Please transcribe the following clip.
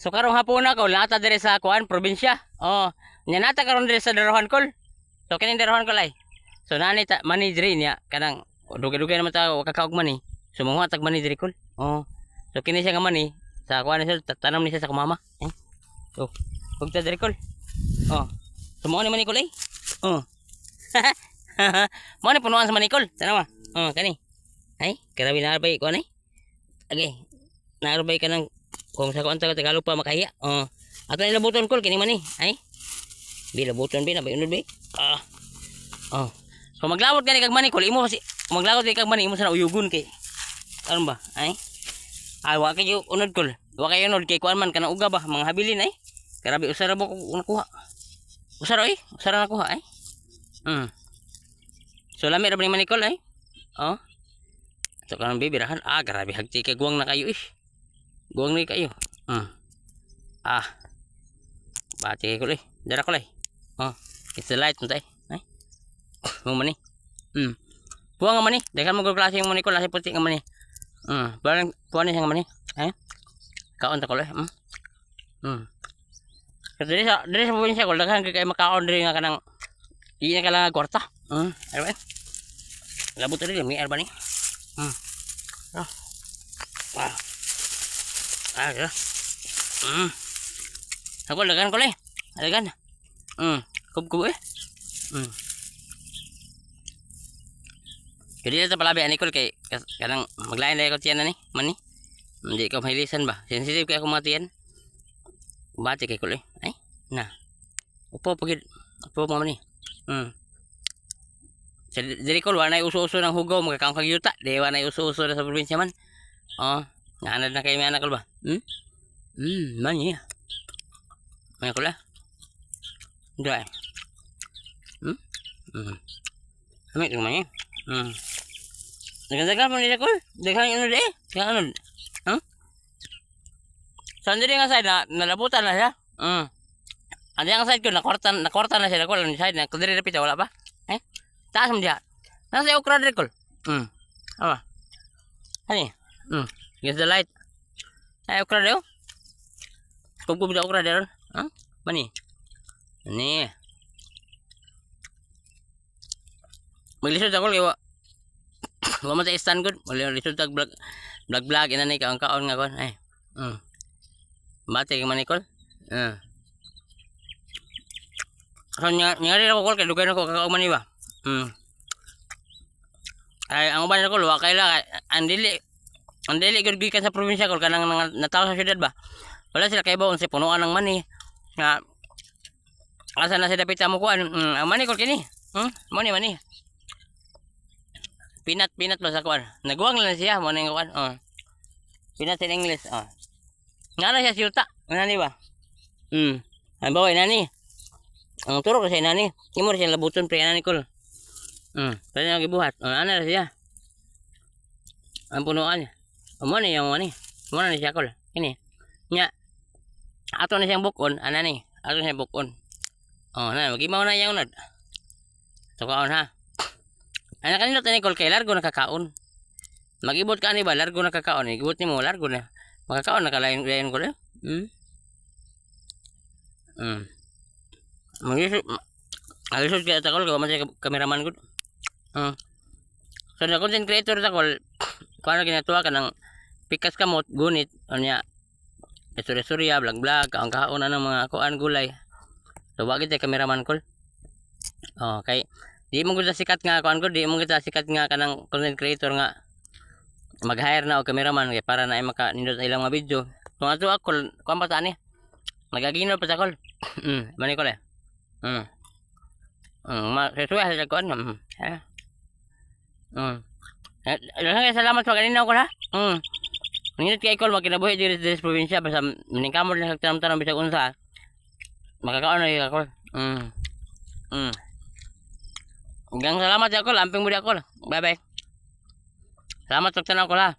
So karong hapon na ko nata dire sa kuan probinsya. Oh, nya nata karon dire sa Darohan kol. So kini Darohan kol ay. So nani ta manidri niya kanang dugay-dugay naman ta kakaog man ni. Sumuha tag manidri kol. Oh. So kini siya nga man ni sa kuan siya tatanam ni siya sa kumama. So ug ta dire kol. Oh. Sumuha ni manikol ay. Oh. Mo ni punuan sa manikol. Tanawa. Oh, kani. Ay, karabi na arbay kuan ay. Okay. Naarbay ka ng kung sa kuan Tagalog pa makahiya. Oh. Ato ni labuton kol kini man ni. Ay. Bi labuton bi na bay unod bi. Ah. Oh. So maglawot gani kag mani kol imo si maglawot kag mani imo sa uyugon kay. Ano ba? Ay. Ay wa kay unod kol. Wa kay unod kay kuan man kana uga ba mga habilin ay. Karabi usara mo ko nakuha. Usara ay. Usara nakuha ay. So lami ra ba ni mani kol ay. Oh. So kanang bibirahan grabe hagti kay guwang na kayo ish. Guwang ni kayo. Bati ko lay. Dara ko lay. Oh, it's the light untay. Ay. Mo man ni. Buang nga man ni. Dagan mo klase yung mani ko lasi puti nga man ni. Barang kuan ni nga man ni. Ay. Kaon ta ko lay. Kasi diri sa probinsya ko daghan kay makaon diri nga kanang di na kala kwarta. Ano ba? Labot diri mi arba ni. Ya. Ako lagan ko leh. Lagan. Kub eh. Jadi sa palabi ani kol kay kanang maglain lay ko tiyan ni, man ni. Hindi ko mahilisan ba. Sensitive kay ako matiyan. Bati kay kol eh. Ay, na. Upo pagid. Upo mo man ni. Sa diri kol wa nay uso-uso ng hugaw magkakaon kag yuta. Dewa nay uso-uso sa probinsya man. Oh, nanad na kay mi anak kol ba? Man ya. Mana kol ah? Dai. Amit ko man eh. Dagan-dagan mo nila kol. Dagan ano de? Dagan ano? Sandiri nga side na nalabutan na siya. Andi ang side ko na kwarta na siya kol. Ang side na kudiri na pita wala ba? Taas mo diha. Nasa okra dire kol. Apa? Hani. Against the light. Ay okra daw. Kub da okra daw. Mani. Ni. Maglisod ako kay wa man ta stand good. Maglisod tag vlog inanay ka ang kaon nga kon. Ay. Bate kay manikol. So nyari ako kol kay dugay nako kakaon man ba. Ay ang uban ko wa kay la andili gud gikan sa probinsya ko kanang natawo sa syudad ba. Wala sila kay baon si punuan ng mani. Nga asa na sila pita mo kuan. Ang mani ko kini. Mani. Pinat ba sa kuan. Nagwang lang siya mo ning kuan. Pinat in English. Ngana siya siyuta. Nani ba? Ay baway nani. Ang turo kasi nani. Imo siya labuton pre nani kol. Pwede nang gibuhat. Ana na siya. Ang punuan niya. Amo ni yung mani. Amo na siya kol. Kini. Nya. Ato na siyang bukon. Ana ni. Ato na siyang bukon. Na magimaw na yung unod. So kaon ha. Ana kanino tani kol kay largo na kakaon. Magibot ka ani ba largo na kakaon. Igibot nimo largo na. Makakaon na kalain kol eh. Alisod kaya takol ko masay kameraman gud. So na content creator takol paano ginatuwa ka ng pikas kamot gunit nya istorya vlog ang kaon ng mga kuan gulay. So wag kita kameraman kol. Kay di mo gud sikat nga kuan gud di mo gud sikat nga kanang content creator nga mag-hire na og cameraman kay para na ay makanindot sa ilang mga video. Kung ato ako kuan pa ani nagaginaw pa sa kol. Mani kol eh. Sesuai sa kuan. Salamat sa kanina ko ha. Nindot kay kol magkinabuhi diri sa probinsya basta miningkamot lang sa tanam-tanam bisag unsa. Makakaon na kol. Hanggang salamat ya kol, amping mo di ako. Bye bye. Salamat sa tanong ko la.